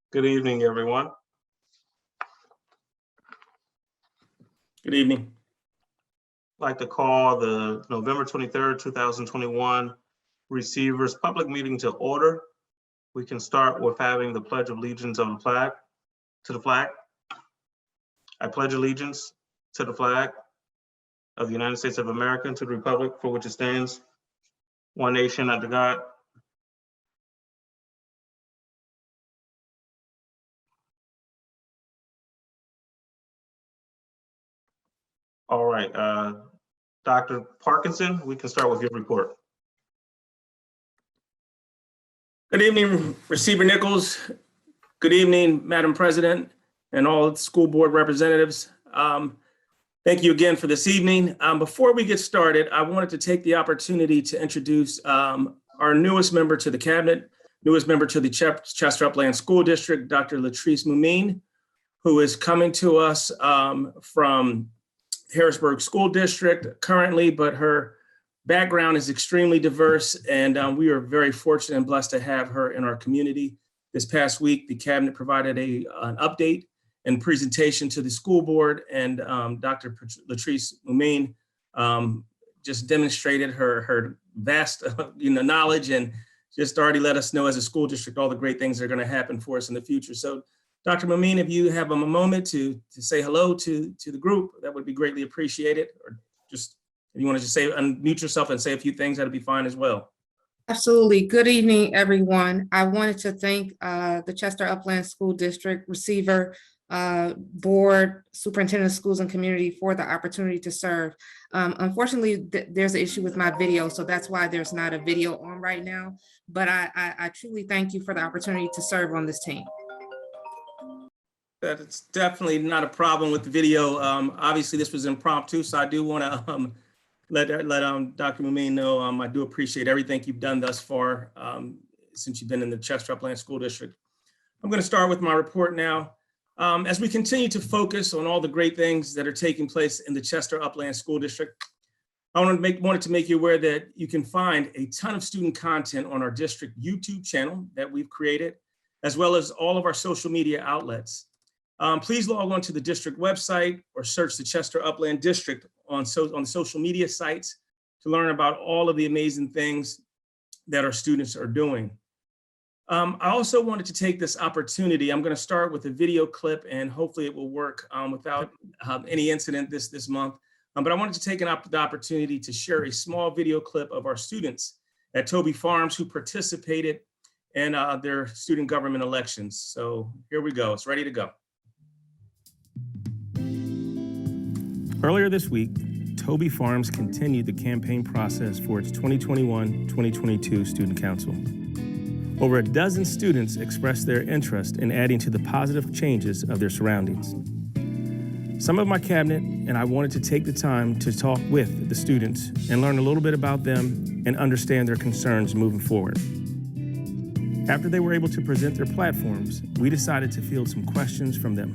Good evening, everyone. Good evening. I'd like to call the November 23rd, 2021 Receivers Public Meeting to order. We can start with having the Pledge of Allegiance of the flag. I pledge allegiance to the flag of the United States of America and to the republic for which it stands, one nation under God. All right, Dr. Parkinson, we can start with your report. Good evening, Receiver Nichols. Good evening, Madam President and all school board representatives. Thank you again for this evening. Before we get started, I wanted to take the opportunity to introduce our newest member to the cabinet, newest member to the Chester Upland School District, Dr. Latrice Mumine, who is coming to us from Harrisburg School District currently, but her background is extremely diverse, and we are very fortunate and blessed to have her in our community. This past week, the cabinet provided an update and presentation to the school board, and Dr. Latrice Mumine just demonstrated her vast knowledge and just already let us know as a school district all the great things that are going to happen for us in the future. So Dr. Mumine, if you have a moment to say hello to the group, that would be greatly appreciated. Or just if you want to just say, unmute yourself and say a few things, that'd be fine as well. Absolutely. Good evening, everyone. I wanted to thank the Chester Upland School District Receiver Board, Superintendent of Schools and Community for the opportunity to serve. Unfortunately, there's an issue with my video, so that's why there's not a video on right now. But I truly thank you for the opportunity to serve on this team. That's definitely not a problem with the video. Obviously, this was impromptu, so I do want to let Dr. Mumine know I do appreciate everything you've done thus far since you've been in the Chester Upland School District. I'm going to start with my report now. As we continue to focus on all the great things that are taking place in the Chester Upland School District, I wanted to make you aware that you can find a ton of student content on our district YouTube channel that we've created, as well as all of our social media outlets. Please log on to the district website or search the Chester Upland District on the social media sites to learn about all of the amazing things that our students are doing. I also wanted to take this opportunity. I'm going to start with a video clip, and hopefully it will work without any incident this month. But I wanted to take the opportunity to share a small video clip of our students at Toby Farms who participated in their student government elections. So here we go. It's ready to go. Earlier this week, Toby Farms continued the campaign process for its 2021-2022 Student Council. Over a dozen students expressed their interest in adding to the positive changes of their surroundings. Some of my cabinet and I wanted to take the time to talk with the students and learn a little bit about them and understand their concerns moving forward. After they were able to present their platforms, we decided to field some questions from them,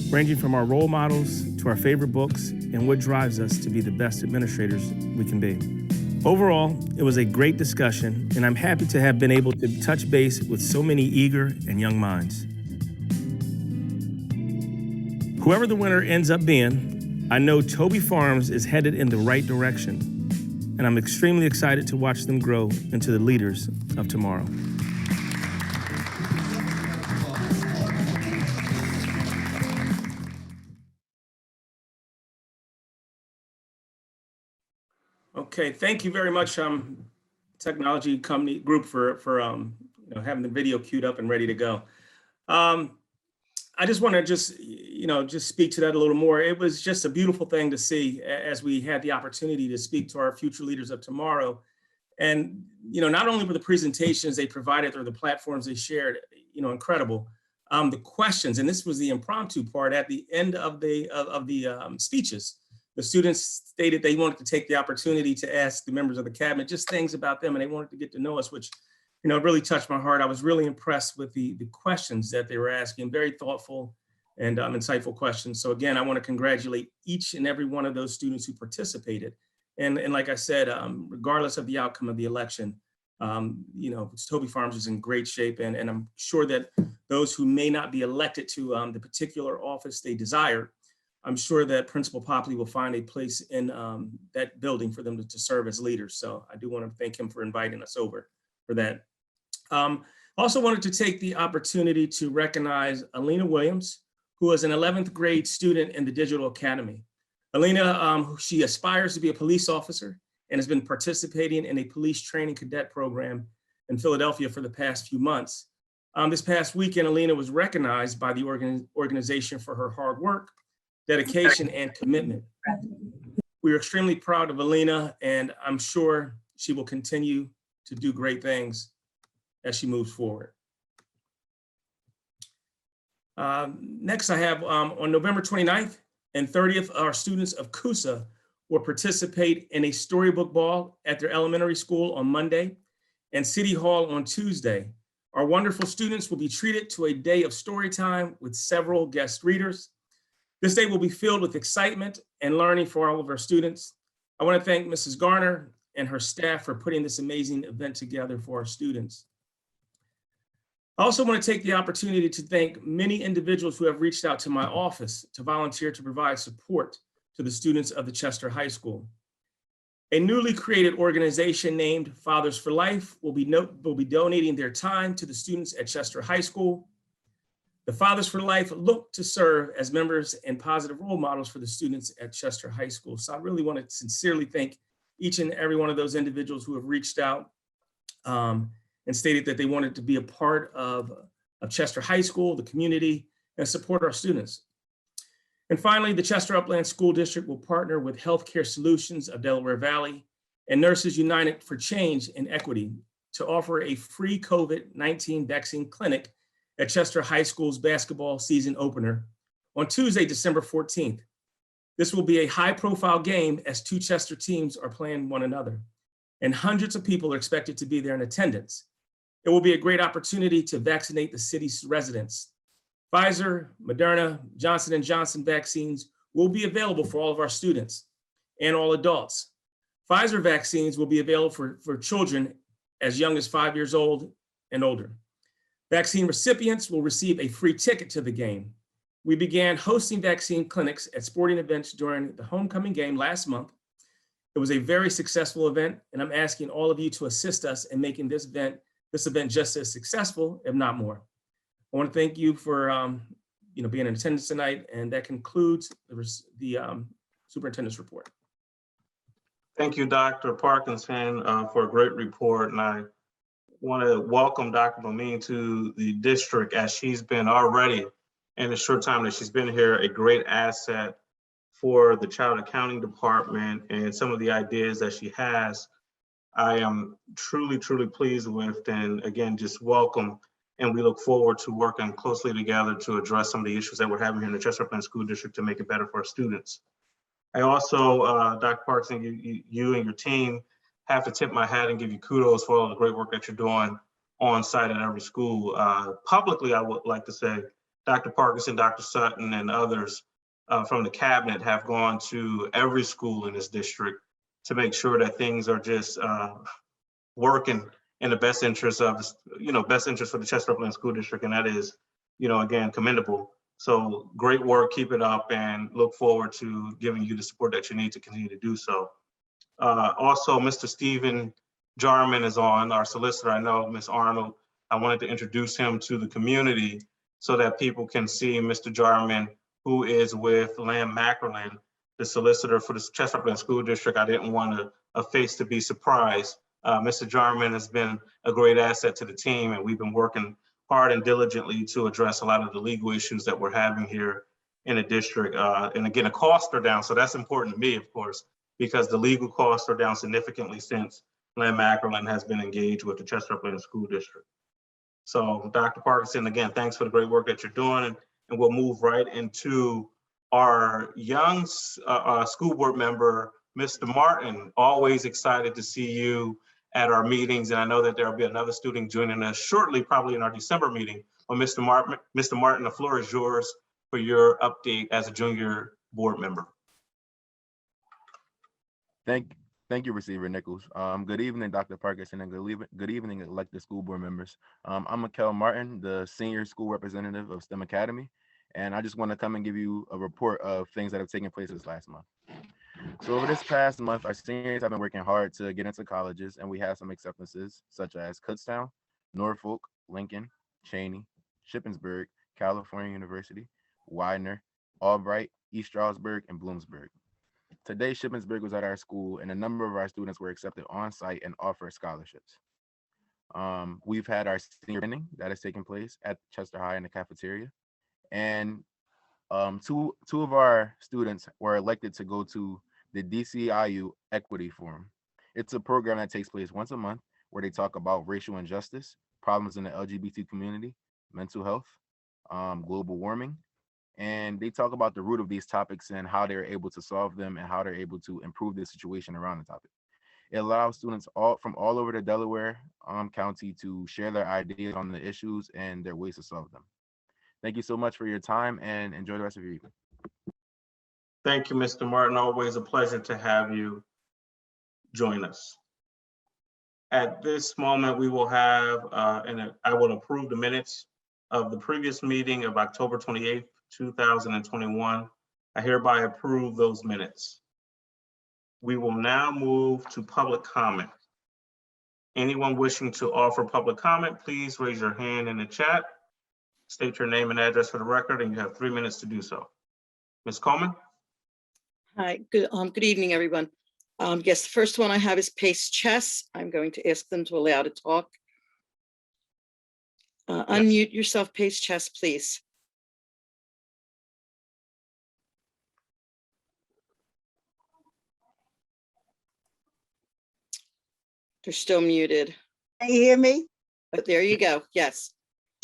ranging from our role models to our favorite books and what drives us to be the best administrators we can be. Overall, it was a great discussion, and I'm happy to have been able to touch base with so many eager and young minds. Whoever the winner ends up being, I know Toby Farms is headed in the right direction, and I'm extremely excited to watch them grow into the leaders of tomorrow. Okay, thank you very much, technology company group for having the video queued up and ready to go. I just want to just speak to that a little more. It was just a beautiful thing to see as we had the opportunity to speak to our future leaders of tomorrow. And not only were the presentations they provided or the platforms they shared, incredible. The questions, and this was the impromptu part at the end of the speeches. The students stated they wanted to take the opportunity to ask the members of the cabinet just things about them, and they wanted to get to know us, which really touched my heart. I was really impressed with the questions that they were asking, very thoughtful and insightful questions. So again, I want to congratulate each and every one of those students who participated. And like I said, regardless of the outcome of the election, Toby Farms is in great shape, and I'm sure that those who may not be elected to the particular office they desire, I'm sure that Principal Popley will find a place in that building for them to serve as leaders. So I do want to thank him for inviting us over for that. Also wanted to take the opportunity to recognize Alina Williams, who is an 11th grade student in the Digital Academy. Alina, she aspires to be a police officer and has been participating in a police training cadet program in Philadelphia for the past few months. This past weekend, Alina was recognized by the organization for her hard work, dedication, and commitment. We are extremely proud of Alina, and I'm sure she will continue to do great things as she moves forward. Next, I have on November 29th and 30th, our students of CUSA will participate in a storybook ball at their elementary school on Monday and City Hall on Tuesday. Our wonderful students will be treated to a day of story time with several guest readers. This day will be filled with excitement and learning for all of our students. I want to thank Mrs. Garner and her staff for putting this amazing event together for our students. I also want to take the opportunity to thank many individuals who have reached out to my office to volunteer to provide support to the students of the Chester High School. A newly created organization named Fathers for Life will be donating their time to the students at Chester High School. The Fathers for Life look to serve as members and positive role models for the students at Chester High School. So I really want to sincerely thank each and every one of those individuals who have reached out and stated that they wanted to be a part of Chester High School, the community, and support our students. And finally, the Chester Upland School District will partner with Healthcare Solutions of Delaware Valley and Nurses United for Change and Equity to offer a free COVID-19 vaccine clinic at Chester High School's basketball season opener on Tuesday, December 14th. This will be a high-profile game as two Chester teams are playing one another, and hundreds of people are expected to be there in attendance. It will be a great opportunity to vaccinate the city's residents. Pfizer, Moderna, Johnson & Johnson vaccines will be available for all of our students and all adults. Pfizer vaccines will be available for children as young as 5 years old and older. Vaccine recipients will receive a free ticket to the game. We began hosting vaccine clinics at sporting events during the homecoming game last month. It was a very successful event, and I'm asking all of you to assist us in making this event just as successful, if not more. I want to thank you for being in attendance tonight, and that concludes the superintendent's report. Thank you, Dr. Parkinson, for a great report. And I want to welcome Dr. Momine to the district, as she's been already, in the short time that she's been here, a great asset for the child accounting department and some of the ideas that she has. I am truly, truly pleased with, and again, just welcome. And we look forward to working closely together to address some of the issues that we're having here in the Chester Upland School District to make it better for our students. I also, Dr. Parkinson, you and your team have to tip my hat and give you kudos for all the great work that you're doing on site at every school. Publicly, I would like to say Dr. Parkinson, Dr. Sutton, and others from the cabinet have gone to every school in this district to make sure that things are just working in the best interest of, best interest for the Chester Upland School District. And that is, again, commendable. So great work, keep it up, and look forward to giving you the support that you need to continue to do so. Also, Mr. Stephen Jarman is on, our solicitor. I know Ms. Arnold, I wanted to introduce him to the community so that people can see Mr. Jarman, who is with Lamb Mackerlin, the solicitor for the Chester Upland School District. I didn't want a face to be surprised. Mr. Jarman has been a great asset to the team, and we've been working hard and diligently to address a lot of the legal issues that we're having here in the district. And again, the costs are down, so that's important to me, of course, because the legal costs are down significantly since Lamb Mackerlin has been engaged with the Chester Upland School District. So Dr. Parkinson, again, thanks for the great work that you're doing, and we'll move right into our young school board member, Mr. Martin. Always excited to see you at our meetings, and I know that there will be another student joining us shortly, probably in our December meeting. Well, Mr. Martin, the floor is yours for your update as a junior board member. Thank Thank you, Receiver Nichols. Good evening, Dr. Parkinson, and good evening, elected school board members. I'm Mikkel Martin, the senior school representative of STEM Academy, and I just want to come and give you a report of things that have taken place this last month. So over this past month, our seniors have been working hard to get into colleges, and we have some acceptances such as Kutztown, Norfolk, Lincoln, Cheney, Shippensburg, California University, Widener, Albright, East Stroudsburg, and Bloomsburg. Today, Shippensburg was at our school, and a number of our students were accepted on site and offered scholarships. We've had our senior training that has taken place at Chester High in the cafeteria, and two of our students were elected to go to the DCIU Equity Forum. It's a program that takes place once a month where they talk about racial injustice, problems in the LGBT community, mental health, global warming, and they talk about the root of these topics and how they're able to solve them and how they're able to improve the situation around the topic. It allows students from all over the Delaware County to share their ideas on the issues and their ways to solve them. Thank you so much for your time and enjoy the rest of your evening. Thank you, Mr. Martin. Always a pleasure to have you join us. At this moment, we will have, and I will approve the minutes of the previous meeting of October 28th, 2021. I hereby approve those minutes. We will now move to public comment. Anyone wishing to offer public comment, please raise your hand in the chat. State your name and address for the record, and you have 3 minutes to do so. Ms. Coleman? Hi, good evening, everyone. Yes, the first one I have is Pace Chess. I'm going to ask them to allow to talk. Unmute yourself, Pace Chess, please. They're still muted. Can you hear me? But there you go. Yes.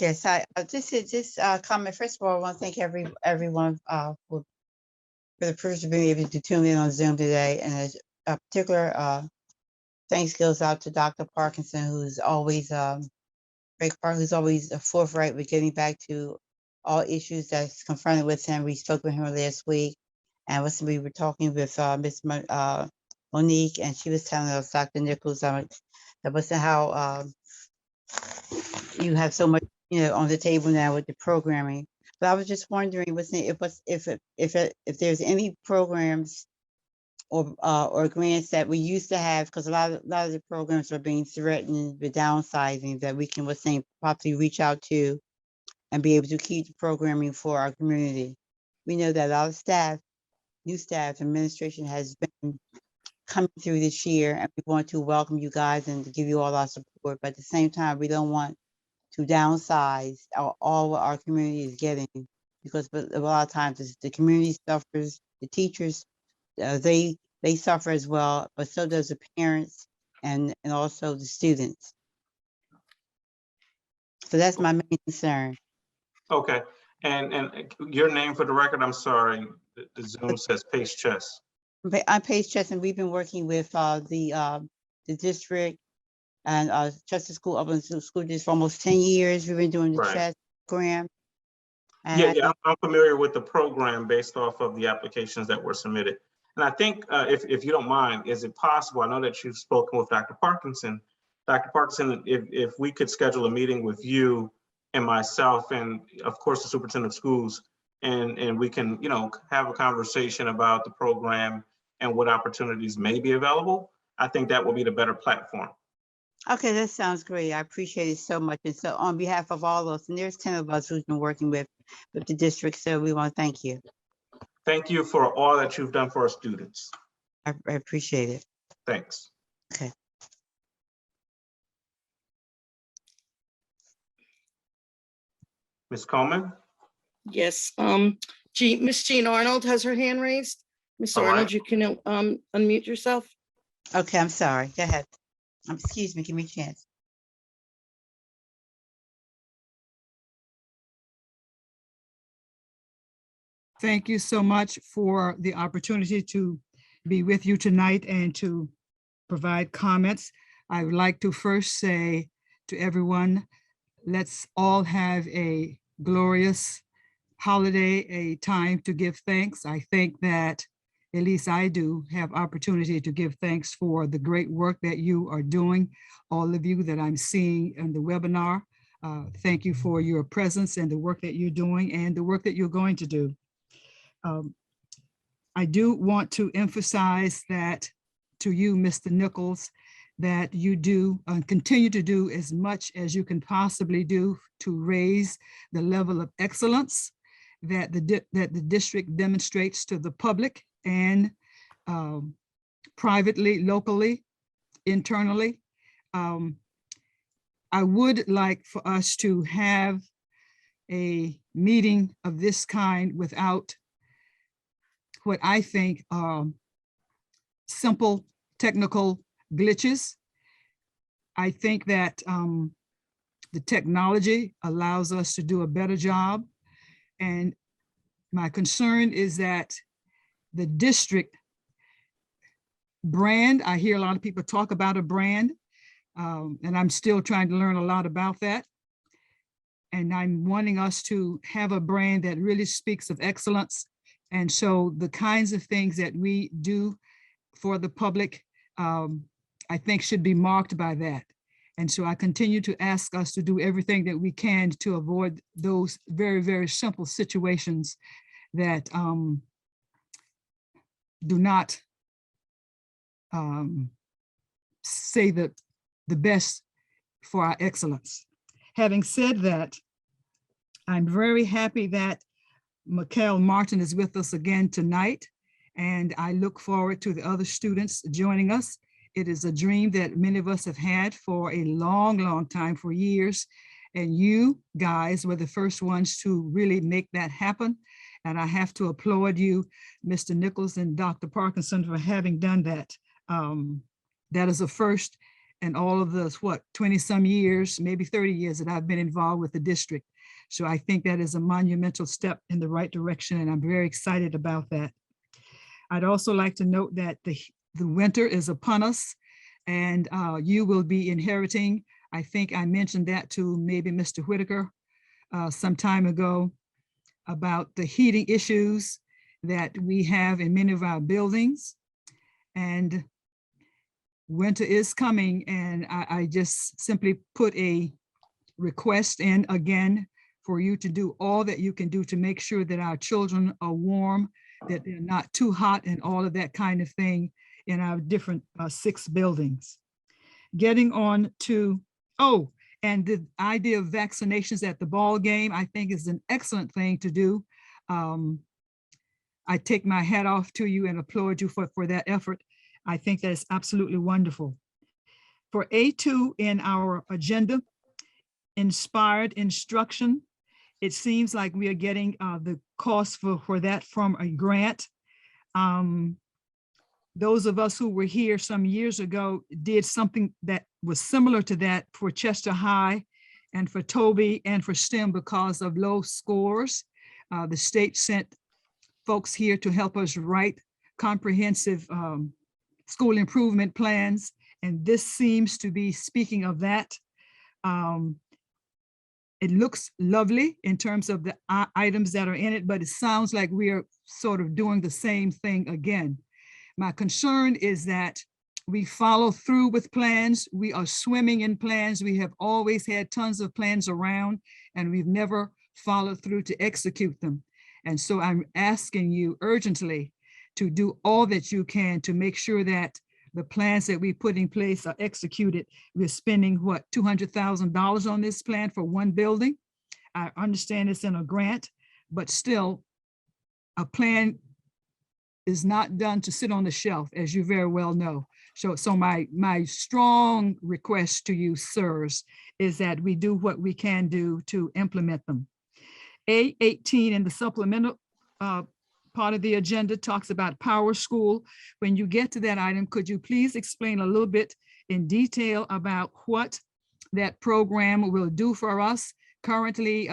Yes, this comment. First of all, I want to thank everyone for the privilege of being able to tune in on Zoom today, and a particular thanks goes out to Dr. Parkinson, who's always forthright with getting back to all issues that's confronted with him. We spoke with him last week, and we were talking with Ms. Monique, and she was telling us, Dr. Nichols, that wasn't how you have so much, on the table now with the programming. But I was just wondering, if there's any programs or grants that we used to have, because a lot of the programs are being threatened with downsizing, that we can possibly reach out to and be able to keep the programming for our community. We know that a lot of new staff, administration has been coming through this year, and we want to welcome you guys and to give you all our support. But at the same time, we don't want to downsize all what our community is getting, because a lot of times the community suffers, the teachers, they suffer as well, but so does the parents and also the students. So that's my main concern. Okay, and your name for the record, I'm sorry, the Zoom says Pace Chess. I'm Paige Chess, and we've been working with the district and Chester Upland School District for almost 10 years. We've been doing the Right. chess program. And Yeah, I'm familiar with the program based off of the applications that were submitted. And I think if you don't mind, is it possible, I know that you've spoken with Dr. Parkinson. Dr. Parkinson, if we could schedule a meeting with you and myself and of course the superintendent of schools, and we can, have a conversation about the program and what opportunities may be available, I think that will be the better platform. okay, that sounds great. I appreciate it so much. And so on behalf of all of us, and there's 10 of us who've been working with the district, so we want to thank you. Thank you for all that you've done for our students. I appreciate it. Thanks. Okay. Ms. Coleman? Yes. Miss Jean Arnold has her hand raised. Miss All right. Arnold, you can unmute yourself. Okay, I'm sorry. Go ahead. Excuse me, give me a chance. Thank you so much for the opportunity to be with you tonight and to provide comments. I would like to first say to everyone, let's all have a glorious holiday, a time to give thanks. I think that at least I do, have opportunity to give thanks for the great work that you are doing. All of you that I'm seeing in the webinar, thank you for your presence and the work that you're doing and the work that you're going to do. I do want to emphasize that to you, Mr. Nichols, that you do and continue to do as much as you can possibly do to raise the level of excellence that the district demonstrates to the public and privately, locally, internally. I would like for us to have a meeting of this kind without what I think are simple technical glitches. I think that the technology allows us to do a better job. And my concern is that the district brand, I hear a lot of people talk about a brand, and I'm still trying to learn a lot about that. And I'm wanting us to have a brand that really speaks of excellence. And so the kinds of things that we do for the public, I think should be marked by that. And so I continue to ask us to do everything that we can to avoid those very, very simple situations that do not say the best for our excellence. Having said that, I'm very happy that Mikkel Martin is with us again tonight, and I look forward to the other students joining us. It is a dream that many of us have had for a long, long time, for years. And you guys were the first ones to really make that happen. And I have to applaud you, Mr. Nichols and Dr. Parkinson, for having done that. That is a first in all of the, 20 some years, maybe 30 years that I've been involved with the district. So I think that is a monumental step in the right direction, and I'm very excited about that. I'd also like to note that the winter is upon us, and you will be inheriting, I think I mentioned that to maybe Mr. Whitaker some time ago, about the heating issues that we have in many of our buildings. And winter is coming, and I just simply put a request in again for you to do all that you can do to make sure that our children are warm, that they're not too hot, and all of that kind of thing in our different 6 buildings. Getting on to, and the idea of vaccinations at the ball game, I think is an excellent thing to do. I take my hat off to you and applaud you for that effort. I think that's absolutely wonderful. For A2 in our agenda, inspired instruction, it seems like we are getting the cost for that from a grant. Those of us who were here some years ago did something that was similar to that for Chester High and for Toby and for STEM because of low scores. The state sent folks here to help us write comprehensive school improvement plans. And this seems to be speaking of that. It looks lovely in terms of the items that are in it, but it sounds like we are sort of doing the same thing again. My concern is that we follow through with plans. We are swimming in plans. We have always had tons of plans around, and we've never followed through to execute them. And so I'm asking you urgently to do all that you can to make sure that the plans that we put in place are executed. We're spending, $200,000 on this plan for one building. I understand it's in a grant, but still a plan is not done to sit on the shelf, as you very well know. So my strong request to you, sirs, is that we do what we can do to implement them. A18 in the supplemental part of the agenda talks about Power School. When you get to that item, could you please explain a little bit in detail about what that program will do for us? Currently,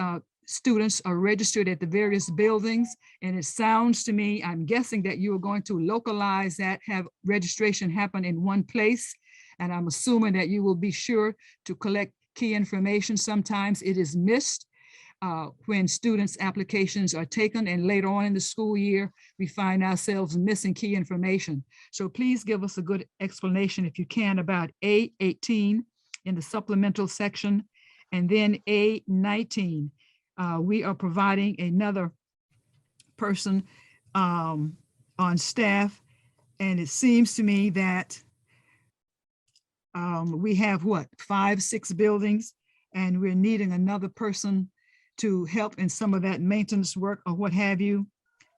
students are registered at the various buildings, and it sounds to me, I'm guessing that you are going to localize that, have registration happen in one place. And I'm assuming that you will be sure to collect key information. Sometimes it is missed. when students' applications are taken and later on in the school year, we find ourselves missing key information. So please give us a good explanation if you can about A18 in the supplemental section, and then A19. We are providing another person on staff, and it seems to me that we have what, 5, 6 buildings, and we're needing another person to help in some of that maintenance work or what have you.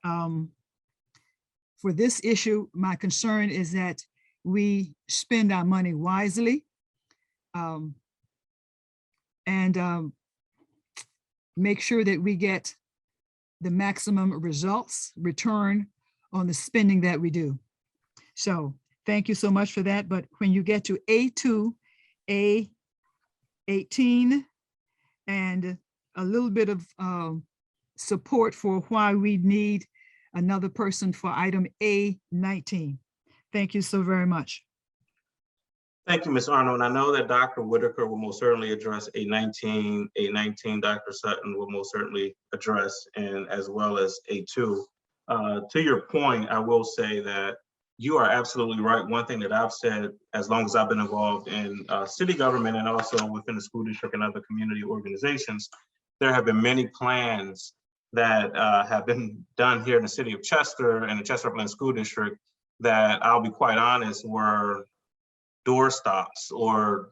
For this issue, my concern is that we spend our money wisely and make sure that we get the maximum return on the spending that we do. So thank you so much for that. But when you get to A2, A18, and a little bit of support for why we need another person for item A19. Thank you so very much. Thank you, Ms. Arnold. And I know that Dr. Whitaker will most certainly address A19. Dr. Sutton will most certainly address, and as well as A2. To your point, I will say that you are absolutely right. One thing that I've said as long as I've been involved in city government and also within the school district and other community organizations, there have been many plans that have been done here in the city of Chester and the Chester Upland School District that, I'll be quite honest, were door stops or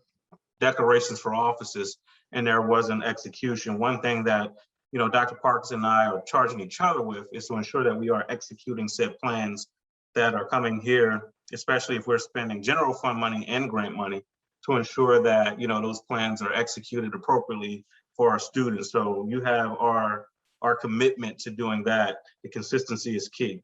declarations for offices, and there wasn't execution. One thing that, you know, Dr. Parks and I are charging each other with is to ensure that we are executing said plans that are coming here, especially if we're spending general fund money and grant money, to ensure that, you know, those plans are executed appropriately for our students. So you have our commitment to doing that. The consistency is key.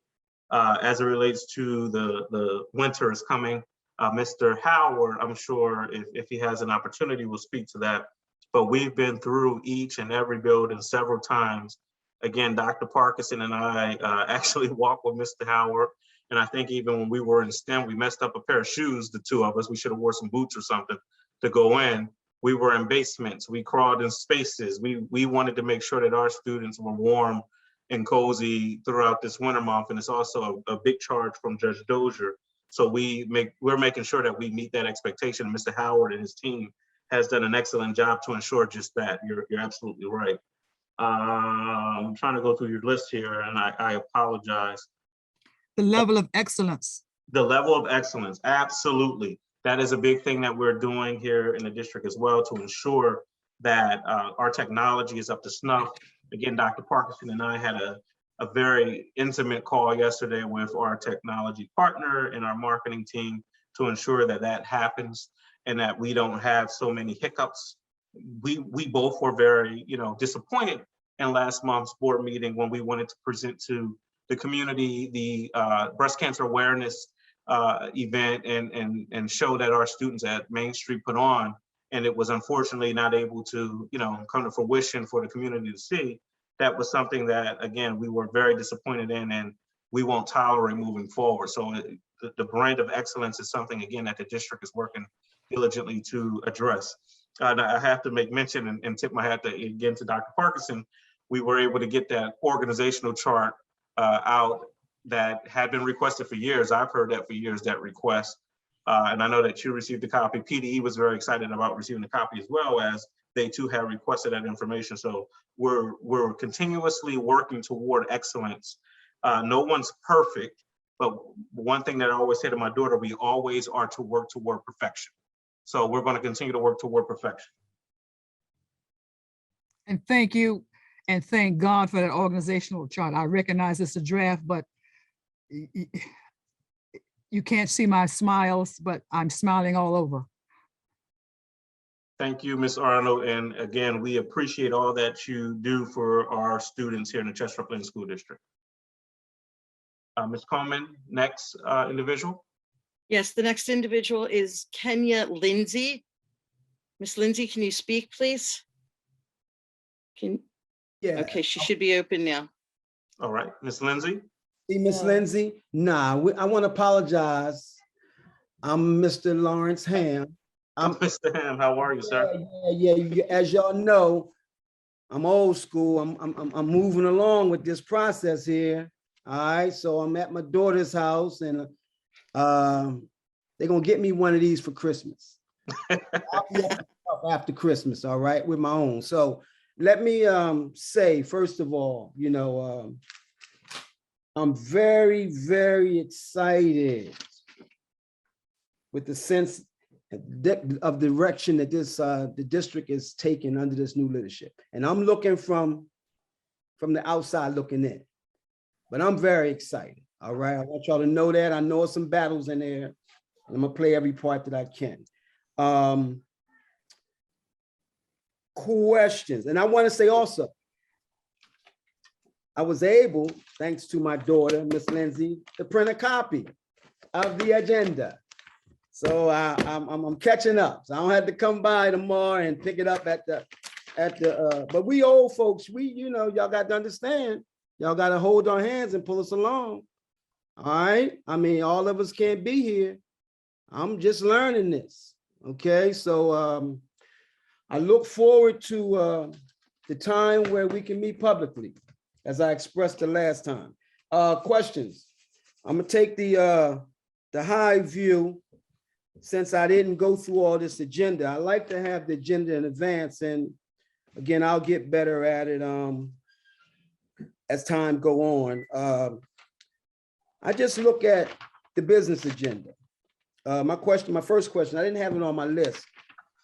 As it relates to the winter is coming, Mr. Howard, I'm sure if he has an opportunity, will speak to that. But we've been through each and every building several times. Again, Dr. Parkinson and I actually walked with Mr. Howard. And I think even when we were in STEM, we messed up a pair of shoes, the two of us. We should have wore some boots or something to go in. We were in basements. We crawled in spaces. We wanted to make sure that our students were warm and cozy throughout this winter month. And it's also a big charge from Judge Dozier. So we're making sure that we meet that expectation. Mr. Howard and his team has done an excellent job to ensure just that. You're absolutely right. I'm trying to go through your list here, and I apologize. The level of excellence. The level of excellence, absolutely. That is a big thing that we're doing here in the district as well, to ensure that our technology is up to snuff. Again, Dr. Parkinson and I had a very intimate call yesterday with our technology partner and our marketing team to ensure that that happens and that we don't have so many hiccups. We both were very, you know, disappointed in last month's board meeting when we wanted to present to the community the breast cancer awareness event and show that our students at Main Street put on, and it was unfortunately not able to, you know, come to fruition for the community to see. That was something that, again, we were very disappointed in, and we won't tolerate moving forward. So the brand of excellence is something, again, that the district is working diligently to address. I have to make mention and tip my hat again to Dr. Parkinson. We were able to get that organizational chart out that had been requested for years. I've heard that for years, that request. And I know that you received a copy. PDE was very excited about receiving a copy, as well as they too have requested that information. So we're continuously working toward excellence. No one's perfect, but one thing that I always say to my daughter, we always are to work toward perfection. So we're going to continue to work toward perfection. And thank you, and thank God for that organizational chart. I recognize it's a draft, but you can't see my smiles, but I'm smiling all over. Thank you, Ms. Arnold. And again, we appreciate all that you do for our students here in the Chester Upland School District. Ms. Coleman, next individual. Yes, the next individual is Kenya Lindsay. Miss Lindsay, can you speak, please? Yeah. Okay, she should be open now. All right, Ms. Lindsay. See, Miss Lindsay? Nah, I want to apologize. I'm Mr. Lawrence Ham. I'm Mr. Ham. How are you, sir? Yeah. As y'all know, I'm old school. I'm moving along with this process here. All right, so I'm at my daughter's house and they're gonna get me one of these for Christmas. I'll be up after Christmas, all right, with my own. So let me say, first of all, I'm very, very excited with the sense of direction that the district is taking under this new leadership. And I'm looking from the outside looking in, but I'm very excited. All right, I want y'all to know that. I know some battles in there, and I'm gonna play every part that I can. Questions, and I want to say also, I was able, thanks to my daughter, Miss Lindsay, to print a copy of the agenda. So I'm catching up. So I don't have to come by tomorrow and pick it up at the but we old folks, y'all got to understand, y'all got to hold our hands and pull us along. All right. I mean, all of us can't be here. I'm just learning this. Okay. So I look forward to the time where we can meet publicly, as I expressed the last time. Questions. I'm gonna take the high view. Since I didn't go through all this agenda, I like to have the agenda in advance, and again, I'll get better at it as time go on. I just look at the business agenda. My first question, I didn't have it on my list,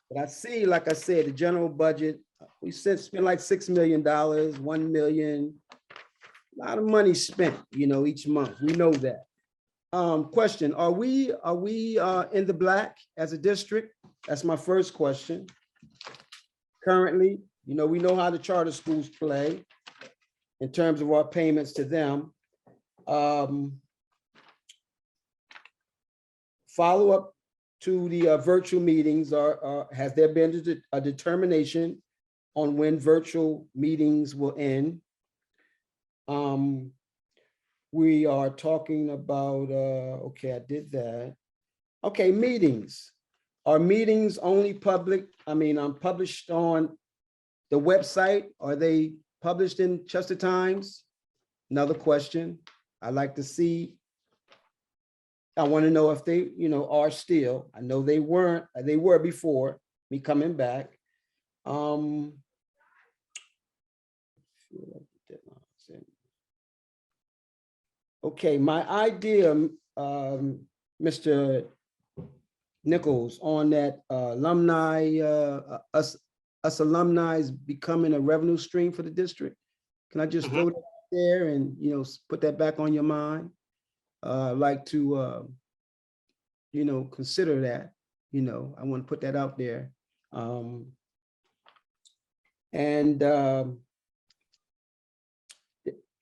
but I see, like I said, the general budget, we spent like $6 million, 1 million, a lot of money spent, each month. We know that. Question, are we in the black as a district? That's my first question. Currently, we know how the charter schools play in terms of our payments to them. Follow up to the virtual meetings, has there been a determination on when virtual meetings will end? We are talking about, okay, I did that. Okay, meetings. Are meetings only public? I mean, published on the website. Are they published in Chester Times? Another question. I'd like to see. I want to know if they, are still. I know they weren't. They were before me coming back. Okay, my idea, Mr. Nichols, on that alumni, us alumni becoming a revenue stream for the district. Can I just throw that out there and, put that back on your mind? I'd like to, consider that, I want to put that out there.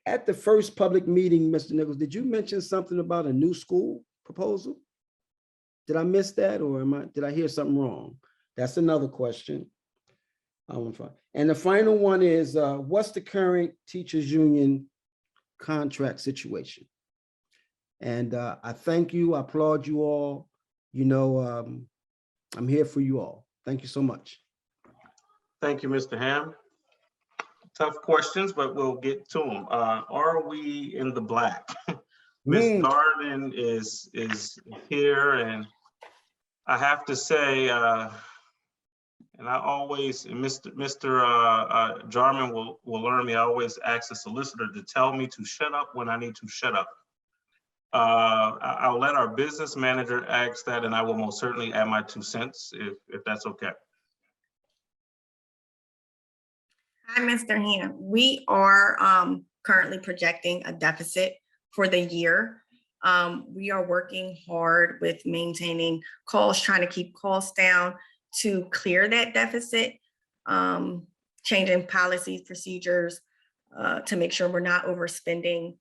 At the first public meeting, Mr. Nichols, did you mention something about a new school proposal? Did I miss that, or did I hear something wrong? That's another question. And the final one is, what's the current teachers union contract situation? And I thank you, I applaud you all. I'm here for you all. Thank you so much. Thank you, Mr. Ham. Tough questions, but we'll get to them. Are we in the black? Ms. Darden is here, and I have to say, and I always, Mr. Jarman will learn me, I always ask the solicitor to tell me to shut up when I need to shut up. I'll let our business manager ask that, and I will most certainly add my 2 cents if that's okay. Hi, Mr. Ham. We are currently projecting a deficit for the year. We are working hard with maintaining costs, trying to keep costs down to clear that deficit, changing policies, procedures to make sure we're not overspending,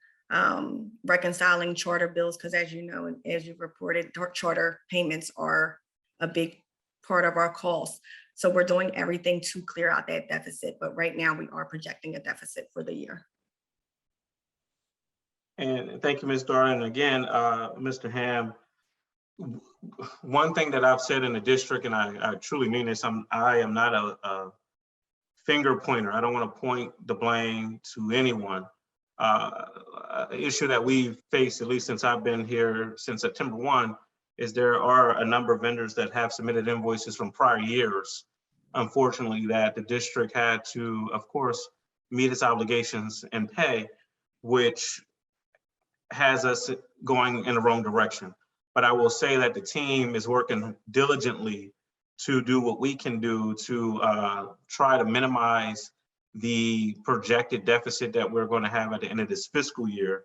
reconciling charter bills, because as you know, and as you've reported, charter payments are a big part of our costs. So we're doing everything to clear out that deficit, but right now we are projecting a deficit for the year. And thank you, Ms. Darden. Again, Mr. Ham, one thing that I've said in the district, and I truly mean this, I am not a finger pointer. I don't want to point the blame to anyone. An issue that we've faced, at least since I've been here since September 1, is there are a number of vendors that have submitted invoices from prior years, unfortunately, that the district had to, of course, meet its obligations and pay, which has us going in the wrong direction. But I will say that the team is working diligently to do what we can do to try to minimize the projected deficit that we're going to have at the end of this fiscal year.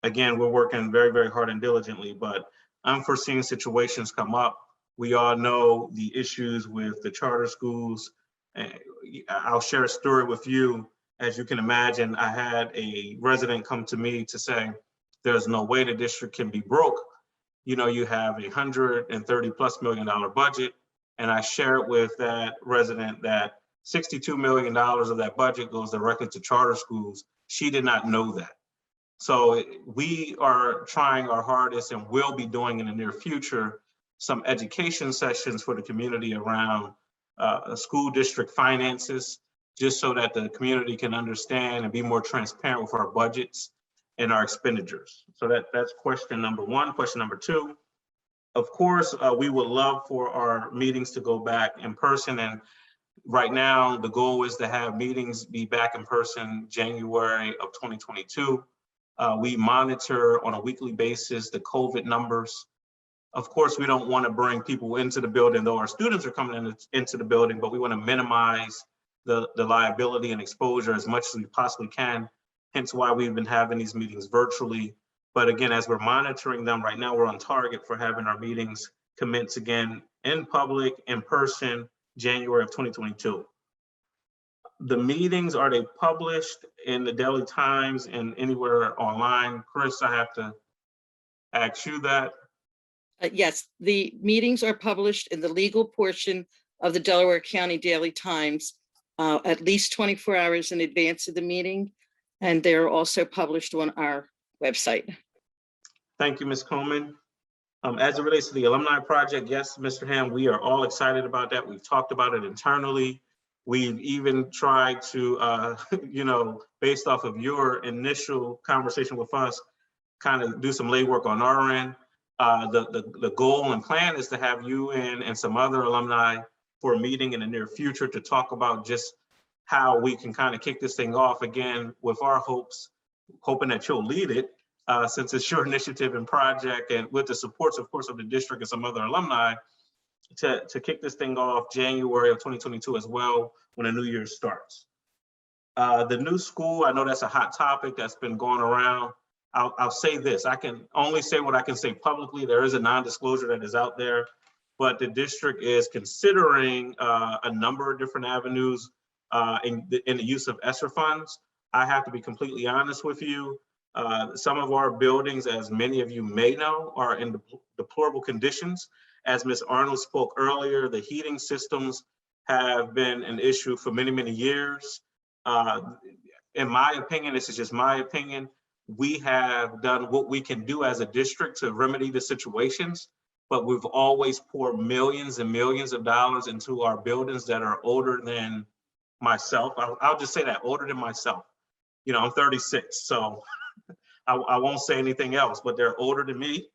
Again, we're working very, very hard and diligently, but unforeseen situations come up. We all know the issues with the charter schools. I'll share a story with you. As you can imagine, I had a resident come to me to say, there's no way the district can be broke. You know, you have $130+ million budget. And I shared with that resident that $62 million of that budget goes directly to charter schools. She did not know that. So we are trying our hardest and will be doing in the near future some education sessions for the community around school district finances, just so that the community can understand and be more transparent with our budgets and our expenditures. So that's question number one. Question number two, of course, we would love for our meetings to go back in person. And right now, the goal is to have meetings be back in person January of 2022. We monitor on a weekly basis the COVID numbers. Of course, we don't want to bring people into the building, though our students are coming into the building, but we want to minimize the liability and exposure as much as we possibly can. Hence why we've been having these meetings virtually. But again, as we're monitoring them right now, we're on target for having our meetings commence again in public, in person, January of 2022. The meetings, are they published in the Daily Times and anywhere online? Chris, I have to ask you that. Yes, the meetings are published in the legal portion of the Delaware County Daily Times at least 24 hours in advance of the meeting. And they're also published on our website. Thank you, Ms. Coleman. As it relates to the alumni project, yes, Mr. Ham, we are all excited about that. We've talked about it internally. We've even tried to, you know, based off of your initial conversation with us, kind of do some legwork on our end. The goal and plan is to have you in and some other alumni for a meeting in the near future to talk about just how we can kind of kick this thing off again with our hoping that you'll lead it since it's your initiative and project, and with the supports, of course, of the district and some other alumni to kick this thing off January of 2022 as well, when the new year starts. The new school, I know that's a hot topic that's been going around. I'll say this, I can only say what I can say publicly. There is a non-disclosure that is out there, but the district is considering a number of different avenues in the use of ESSER funds. I have to be completely honest with you. Some of our buildings, as many of you may know, are in deplorable conditions. As Ms. Arnold spoke earlier, the heating systems have been an issue for many, many years. In my opinion, this is just my opinion, we have done what we can do as a district to remedy the situations, but we've always poured millions and millions of dollars into our buildings that are older than myself. I'll just say that, older than myself. You know, I'm 36, so I won't say anything else, but they're older than me.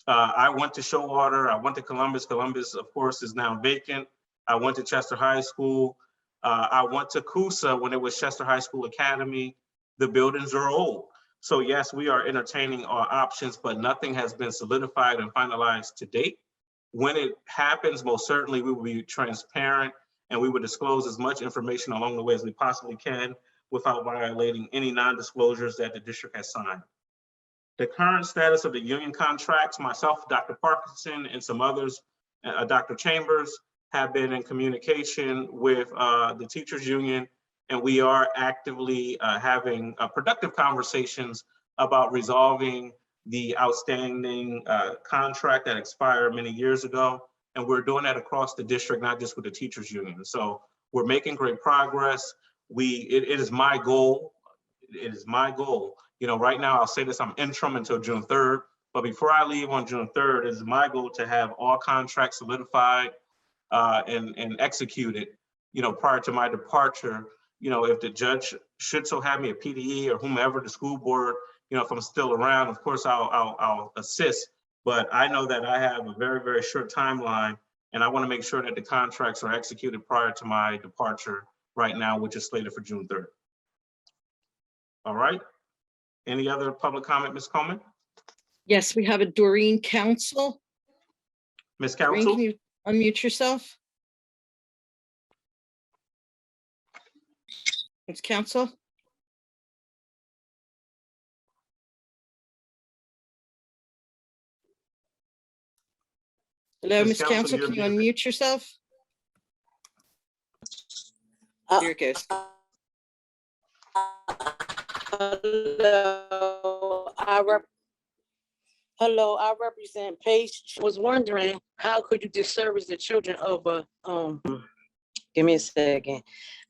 I went to Showwater, I went to Columbus. Columbus, of course, is now vacant. I went to Chester High School. I went to Coosa when it was Chester High School Academy. The buildings are old. So yes, we are entertaining our options, but nothing has been solidified and finalized to date. When it happens, most certainly we will be transparent and we will disclose as much information along the way as we possibly can without violating any non-disclosures that the district has signed. The current status of the union contracts, myself, Dr. Parkinson, and some others, Dr. Chambers, have been in communication with the teachers union, and we are actively having productive conversations about resolving the outstanding contract that expired many years ago. And we're doing that across the district, not just with the teachers union. So we're making great progress. It is my goal. It is my goal. You know, right now I'll say this, I'm interim until June 3rd, but before I leave on June 3rd, it is my goal to have all contracts solidified and executed, prior to my departure, if the judge should so have me, a PDE or whomever, the school board, if I'm still around, of course, I'll assist. But I know that I have a very, very short timeline, and I want to make sure that the contracts are executed prior to my departure right now, which is slated for June 3rd. All right. Any other public comment, Ms. Coleman? Yes, we have a Doreen Council. Ms. Doreen, Council? can you unmute yourself? Ms. Council? Hello, Ms. Ms. Council, Council, you're can you muted. unmute yourself? There it goes. Hello, I represent Pace. Was wondering how could you disservice the children of give me a second,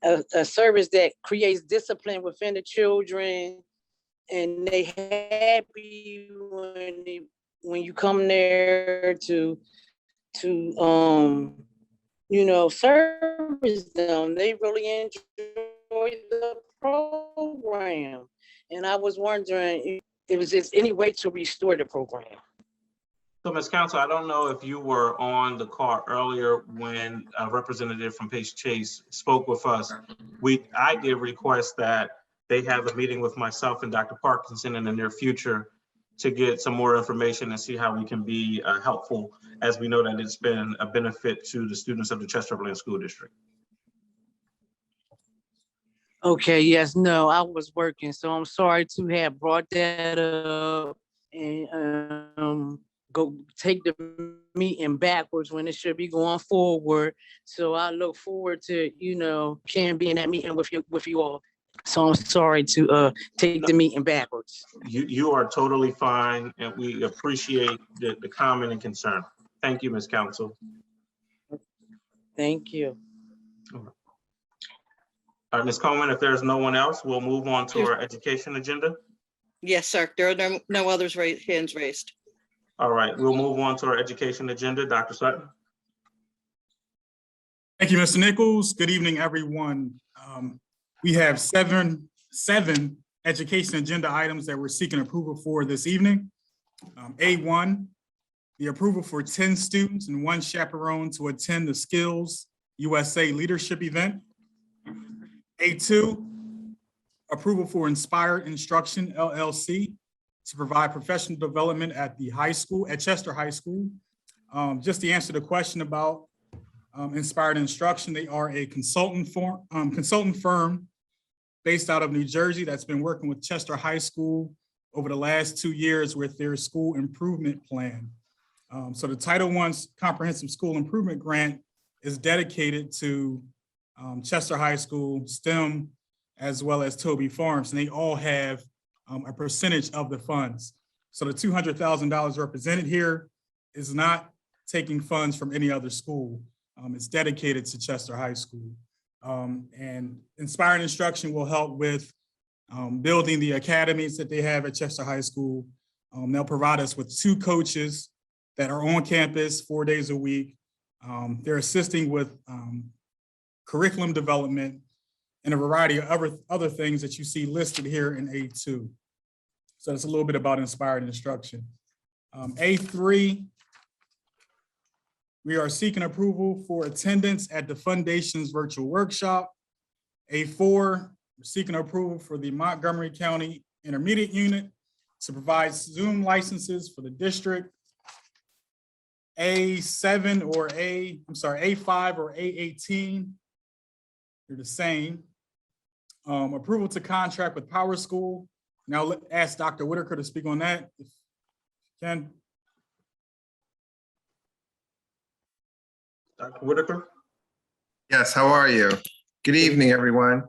a service that creates discipline within the children, and they happy when you come there to service them. They really enjoy the program, and I was wondering if was just any way to restore the program. So, Ms. Council, I don't know if you were on the call earlier when a representative from Pace Chase spoke with us. I did request that they have a meeting with myself and Dr. Parkinson in the near future to get some more information and see how we can be helpful, as we know that it's been a benefit to the students of the Chester Upland School District. Okay, yes, no, I was working, so I'm sorry to have brought that up and go take the meeting backwards when it should be going forward. So I look forward to, can be in that meeting with you all. So I'm sorry to take the meeting backwards. You are totally fine, and we appreciate the comment and concern. Thank you, Ms. Council. Thank you. All right, Ms. Coleman, if there's no one else, we'll move on to our education agenda. Yes, sir. There are no others hands raised. All right, we'll move on to our education agenda. Dr. Sutton. Thank you, Mr. Nichols. Good evening, everyone. We have seven education agenda items that we're seeking approval for this evening. A1, the approval for 10 students and 1 chaperone to attend the Skills USA Leadership event. A2, approval for Inspired Instruction LLC to provide professional development at the high school, at Chester High School. Just to answer the question about Inspired Instruction, they are a consultant firm based out of New Jersey that's been working with Chester High School over the last 2 years with their school improvement plan. So the Title I Comprehensive School Improvement Grant is dedicated to Chester High School, STEM, as well as Toby Farms, and they all have a percentage of the funds. So the $200,000 represented here is not taking funds from any other school. It's dedicated to Chester High School. And Inspired Instruction will help with building the academies that they have at Chester High School. They'll provide us with 2 coaches that are on campus 4 days a week. They're assisting with curriculum development and a variety of other things that you see listed here in A2. So that's a little bit about Inspired Instruction. A3, we are seeking approval for attendance at the Foundation's virtual workshop. A4, we're seeking approval for the Montgomery County Intermediate Unit to provide Zoom licenses for the district. A5 or A18, they're the same. Approval to contract with Power School. Now let's ask Dr. Whitaker to speak on that, if you can. Dr. Whitaker. Yes, how are you? Good evening, everyone.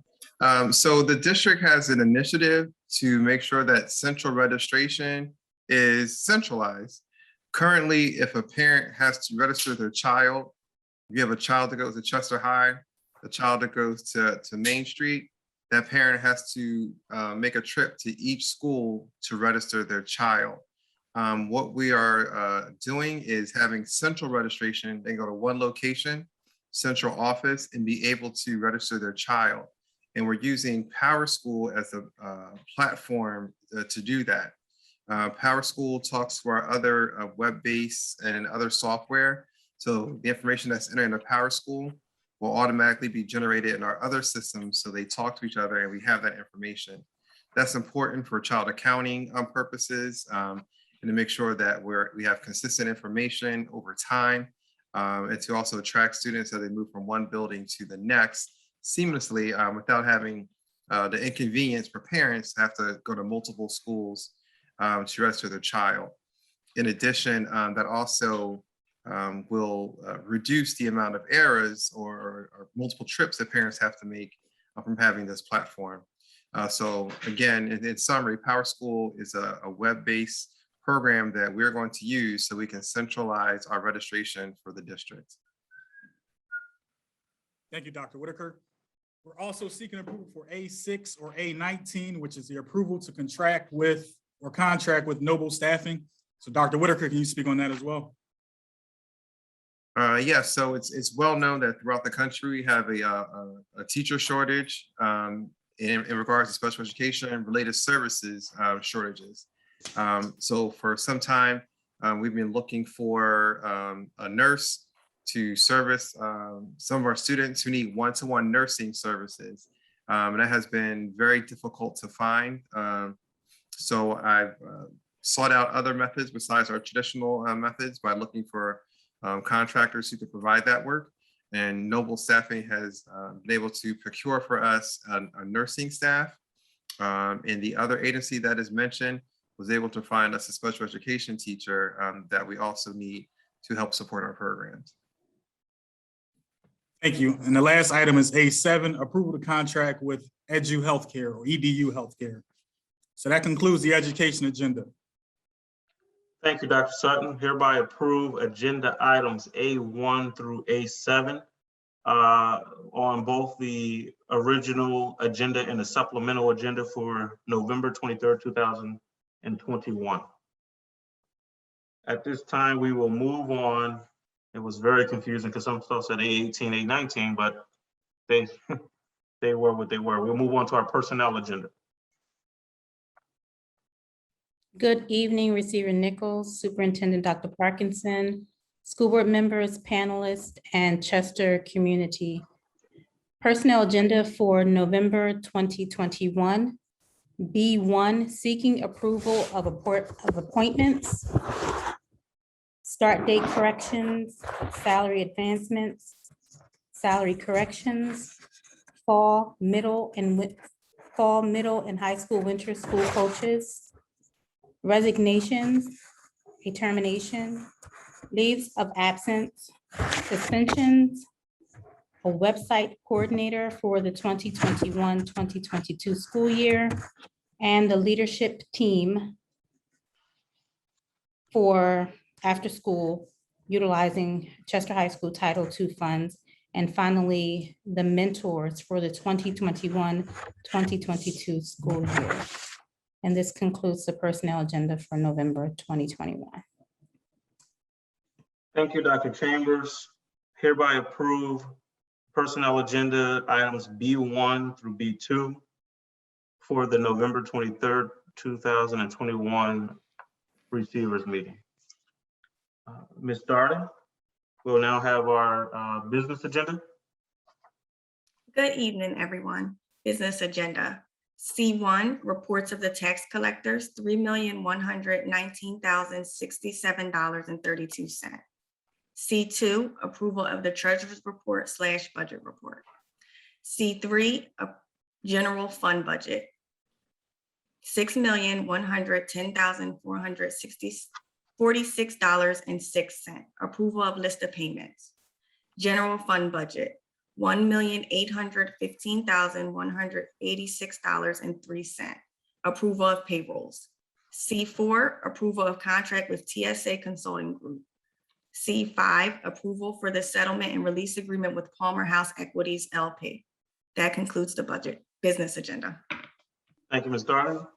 So the district has an initiative to make sure that central registration is centralized. Currently, if a parent has to register their child, if you have a child that goes to Chester High, a child that goes to Main Street, that parent has to make a trip to each school to register their child. What we are doing is having central registration. They go to one location. central office and be able to register their child. And we're using PowerSchool as a platform to do that. PowerSchool talks to our other web-based and other software. So the information that's entered into PowerSchool will automatically be generated in our other systems. So they talk to each other and we have that information. That's important for child accounting purposes and to make sure that we have consistent information over time and to also track students as they move from one building to the next seamlessly without having the inconvenience for parents to have to go to multiple schools to register their child. In addition, that also will reduce the amount of errors or multiple trips that parents have to make from having this platform. So again, in summary, PowerSchool is a web-based program that we're going to use so we can centralize our registration for the district. Thank you, Dr. Whitaker. We're also seeking approval for A6 or A19, which is the approval to contract with or contract with Noble Staffing. So Dr. Whitaker, can you speak on that as well? Yes, so it's well known that throughout the country, we have a teacher shortage in regards to special education and related services shortages. So for some time, we've been looking for a nurse to service some of our students who need one-to-one nursing services. And that has been very difficult to find. So I've sought out other methods besides our traditional methods by looking for contractors who can provide that work. And Noble Staffing has been able to procure for us a nursing staff. And the other agency that is mentioned was able to find us a special education teacher that we also need to help support our programs. Thank you. And the last item is A7, approval to contract with Edu Healthcare or EDU Healthcare. So that concludes the education agenda. Thank you, Dr. Sutton. Hereby approve agenda items A1 through A7 on both the original agenda and the supplemental agenda for November 23rd, 2021. At this time, we will move on. It was very confusing because some stuff said A18, A19, but they were what they were. We'll move on to our personnel agenda. Good evening, Receiver Nichols, Superintendent Dr. Parkinson, school board members, panelists, and Chester community. Personnel agenda for November 2021. B1, seeking approval of appointments, start date corrections, salary advancements, salary corrections, fall, middle, and high school winter school coaches, resignations, a termination, leaves of absence, suspensions, a website coordinator for the 2021-2022 school year, and the leadership team for after school utilizing Chester High School Title II funds, and finally, the mentors for the 2021-2022 school year. And this concludes the personnel agenda for November 2021. Thank you, Dr. Chambers. Hereby approve personnel agenda items B1 through B2 for the November 23rd, 2021 receivers meeting. Ms. Darden, we'll now have our business agenda. Good evening, everyone. Business agenda. C1, reports of the tax collectors, $3,119,067.32. C2, approval of the treasurer's report / budget report. C3, general fund budget, $6,110,446.06. Approval of list of payments. General fund budget, $1,815,186.03. Approval of payrolls. C4, approval of contract with TSA Consulting Group. C5, approval for the settlement and release agreement with Palmer House Equities LP. That concludes the budget business agenda. Thank you, Ms. Darden.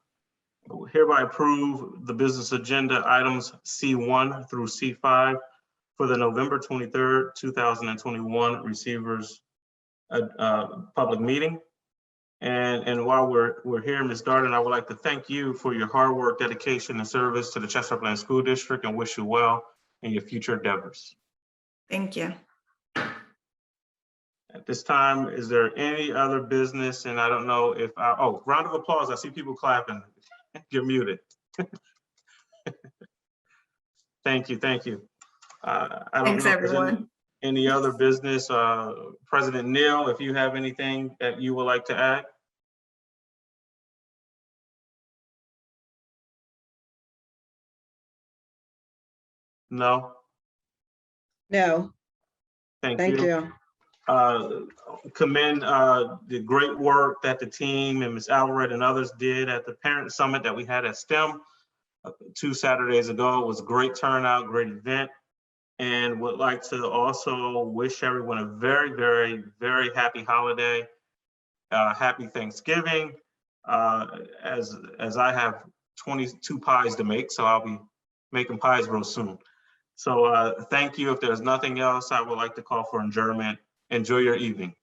Hereby approve the business agenda items C1 through C5 for the November 23rd, 2021 receivers public meeting. And while we're here, Ms. Darden, I would like to thank you for your hard work, dedication, and service to the Chester Upland School District, and wish you well in your future endeavors. Thank you. At this time, is there any other business? And I don't know if, oh, round of applause. I see people clapping. You're muted. Thank you, thank you. I don't Thanks, know if there's everyone. any other business. President Neal, if you have anything that you would like to add? No? No, Thank thank you. you. Commend the great work that the team and Ms. Alred and others did at the parent summit that we had at STEM 2 Saturdays ago. It was a great turnout, great event, and would like to also wish everyone a very, very, very happy holiday. Happy Thanksgiving. As I have 22 pies to make, so I'll be making pies real soon. So thank you. If there's nothing else, I would like to call for adjournment. Enjoy your evening.